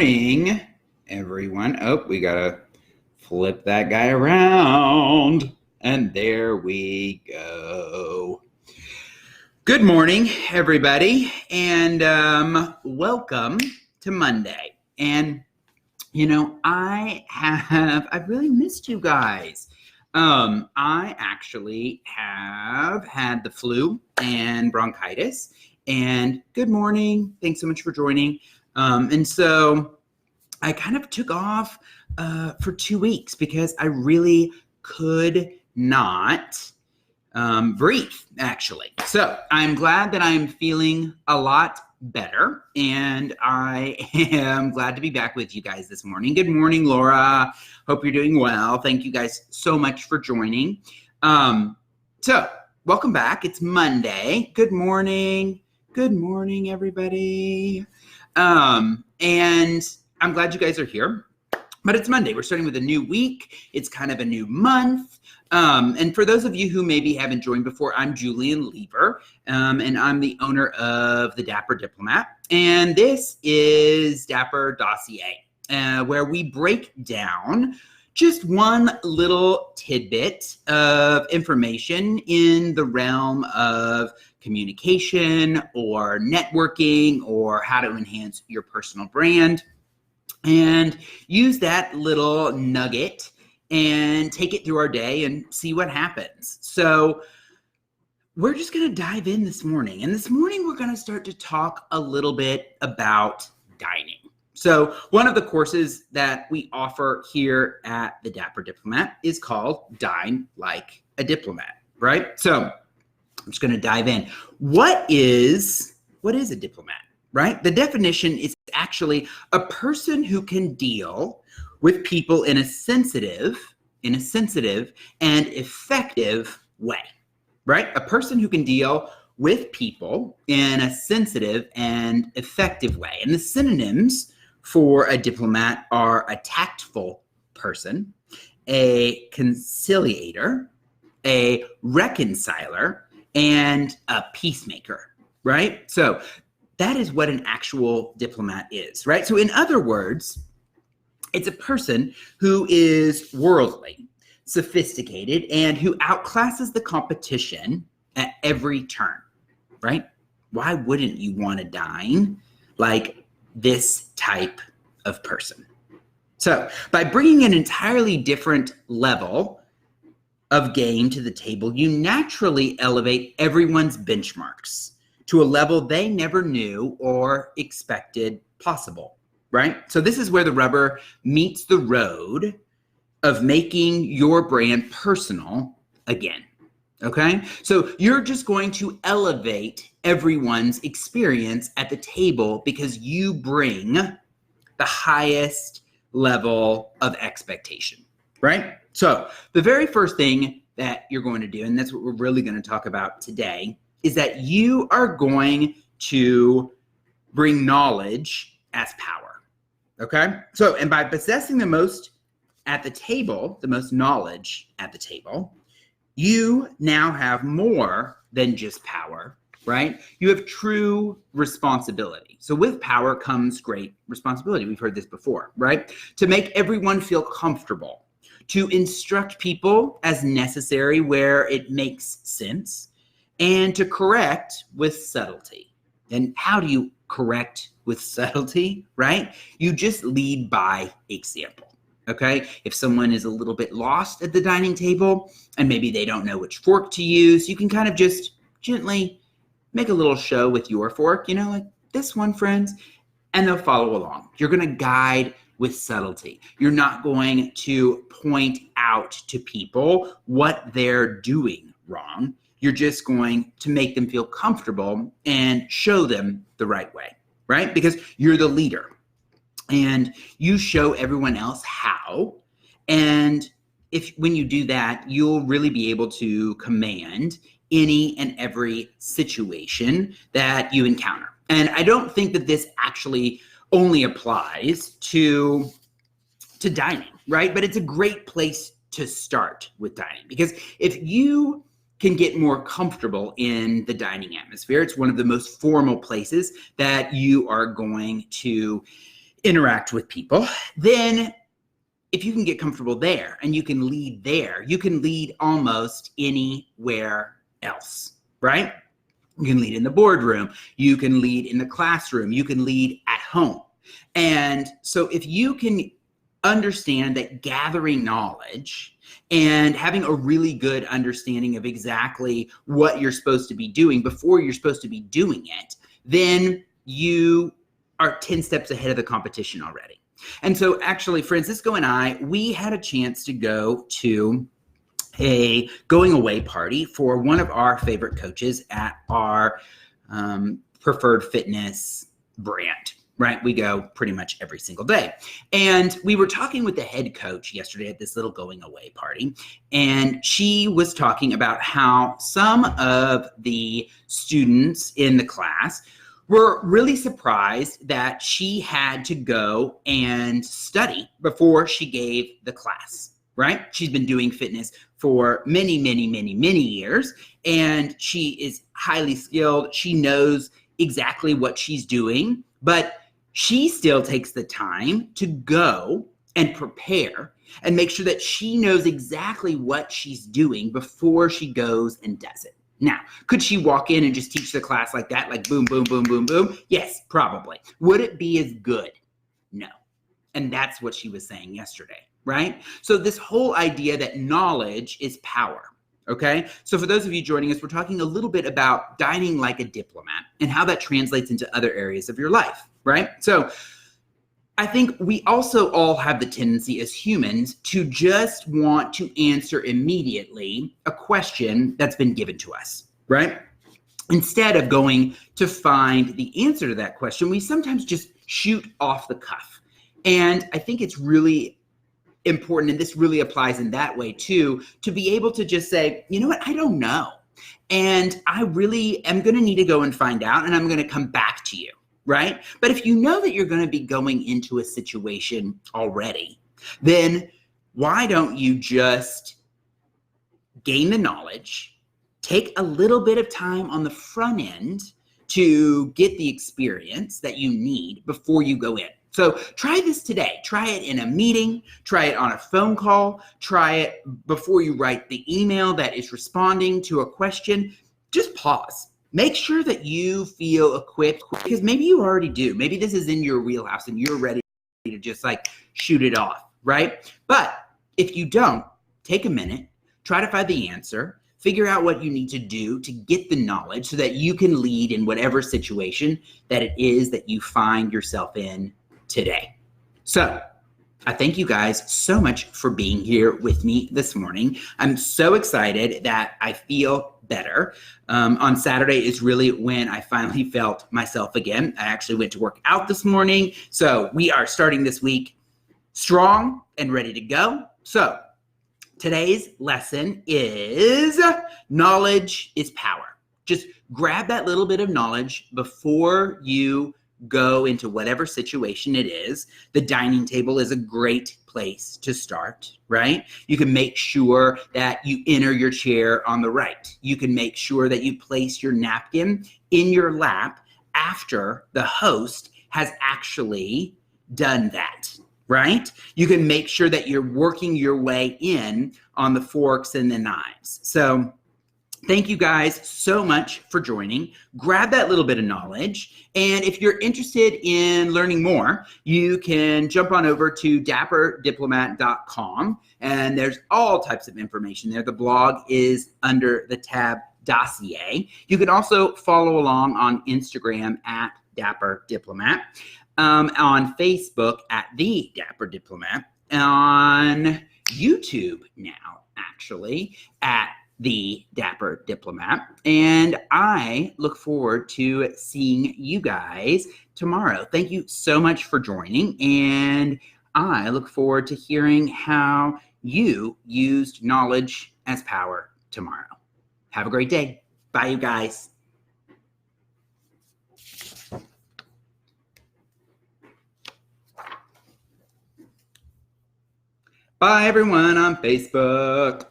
Morning, everyone. Oh, we gotta flip that guy around. And there we go. Good morning, everybody, and welcome to Monday. And I've really missed you guys. I actually have had the flu and bronchitis. And good morning. Thanks so much for joining. And so I kind of took off for 2 weeks because I really could not breathe, actually. So I'm glad that I'm feeling a lot better, and I am glad to be back with you guys this morning. Good morning, Laura. Hope you're doing well. Thank you guys so much for joining. So welcome back. It's Monday. Good morning. Good morning, everybody. And I'm glad you guys are here, but it's Monday. We're starting with a new week. It's kind of a new month. And for those of you who maybe haven't joined before, I'm Julian Lever, and I'm the owner of the Dapper Diplomat. And this is Dapper Dossier, where we break down just one little tidbit of information in the realm of communication or networking or how to enhance your personal brand, and use that little nugget and take it through our day and see what happens. So we're just going to dive in this morning. And this morning, we're going to start to talk a little bit about dining. So one of the courses that we offer here at the Dapper Diplomat is called Dine Like a Diplomat, right? So I'm just going to dive in. What is a diplomat, right? The definition is actually a person who can deal with people in a sensitive and effective way, right? A person who can deal with people in a sensitive and effective way. And the synonyms for a diplomat are a tactful person, a conciliator, a reconciler, and a peacemaker, right? So that is what an actual diplomat is, right? So in other words, it's a person who is worldly, sophisticated, and who outclasses the competition at every turn, right? Why wouldn't you want to dine like this type of person? So by bringing an entirely different level of game to the table, you naturally elevate everyone's benchmarks to a level they never knew or expected possible, right? So this is where the rubber meets the road of making your brand personal again, okay? So you're just going to elevate everyone's experience at the table because you bring the highest level of expectation, right? So the very first thing that you're going to do, and that's what we're really going to talk about today, is that you are going to bring knowledge as power, okay? So, and by possessing the most at the table, the most knowledge at the table, you now have more than just power, right? You have true responsibility. So with power comes great responsibility. We've heard this before, right? To make everyone feel comfortable, to instruct people as necessary where it makes sense, and to correct with subtlety. And how do you correct with subtlety, right? You just lead by example, okay? If someone is a little bit lost at the dining table and maybe they don't know which fork to use, you can kind of just gently make a little show with your fork, like this one, friends, and they'll follow along. You're going to guide with subtlety. You're not going to point out to people what they're doing wrong. You're just going to make them feel comfortable and show them the right way, right? Because you're the leader and you show everyone else how. And when you do that, you'll really be able to command any and every situation that you encounter. And I don't think that this actually only applies to dining, right? But it's a great place to start with dining because if you can get more comfortable in the dining atmosphere, it's one of the most formal places that you are going to interact with people, then if you can get comfortable there and you can lead there, you can lead almost anywhere else, right? You can lead in the boardroom, you can lead in the classroom, you can lead at home. And so if you can understand that gathering knowledge and having a really good understanding of exactly what you're supposed to be doing before you're supposed to be doing it, then you are 10 steps ahead of the competition already. And so actually, Francisco and I, we had a chance to go to a going away party for one of our favorite coaches at our preferred fitness brand, right? We go pretty much every single day. And we were talking with the head coach yesterday at this little going away party. And she was talking about how some of the students in the class were really surprised that she had to go and study before she gave the class, right? She's been doing fitness for many years, and she is highly skilled. She knows exactly what she's doing, but she still takes the time to go and prepare and make sure that she knows exactly what she's doing before she goes and does it. Now, could she walk in and just teach the class like that, like boom, boom, boom, boom, boom? Yes, probably. Would it be as good? No. And that's what she was saying yesterday, right? So this whole idea that knowledge is power, okay? So for those of you joining us, we're talking a little bit about dining like a diplomat and how that translates into other areas of your life, right? So I think we also all have the tendency as humans to just want to answer immediately a question that's been given to us, right? Instead of going to find the answer to that question, we sometimes just shoot off the cuff. And I think it's really important, and this really applies in that way too, to be able to just say, you know what, I don't know. And I really am going to need to go and find out, and I'm going to come back to you. Right? But if you know that you're going to be going into a situation already, then why don't you just gain the knowledge, take a little bit of time on the front end to get the experience that you need before you go in. So try this today. Try it in a meeting, try it on a phone call, try it before you write the email that is responding to a question. Just pause. Make sure that you feel equipped, because maybe you already do. Maybe this is in your wheelhouse and you're ready to just like shoot it off, right? But if you don't, take a minute, try to find the answer, figure out what you need to do to get the knowledge so that you can lead in whatever situation that it is that you find yourself in today. So I thank you guys so much for being here with me this morning. I'm so excited that I feel better. On Saturday is really when I finally felt myself again. I actually went to work out this morning. So we are starting this week strong and ready to go. So today's lesson is knowledge is power. Just grab that little bit of knowledge before you go into whatever situation it is. The dining table is a great place to start, right? You can make sure that you enter your chair on the right. You can make sure that you place your napkin in your lap after the host has actually done that, right? You can make sure that you're working your way in on the forks and the knives. So thank you guys so much for joining. Grab that little bit of knowledge. And if you're interested in learning more, you can jump on over to dapperdiplomat.com. And there's all types of information there. The blog is under the tab Dossier. You can also follow along on Instagram at Dapper Diplomat, on Facebook at The Dapper Diplomat, on YouTube now, actually, at The Dapper Diplomat. And I look forward to seeing you guys tomorrow. Thank you so much for joining. And I look forward to hearing how you used knowledge as power tomorrow. Have a great day. Bye, you guys. Bye, everyone on Facebook.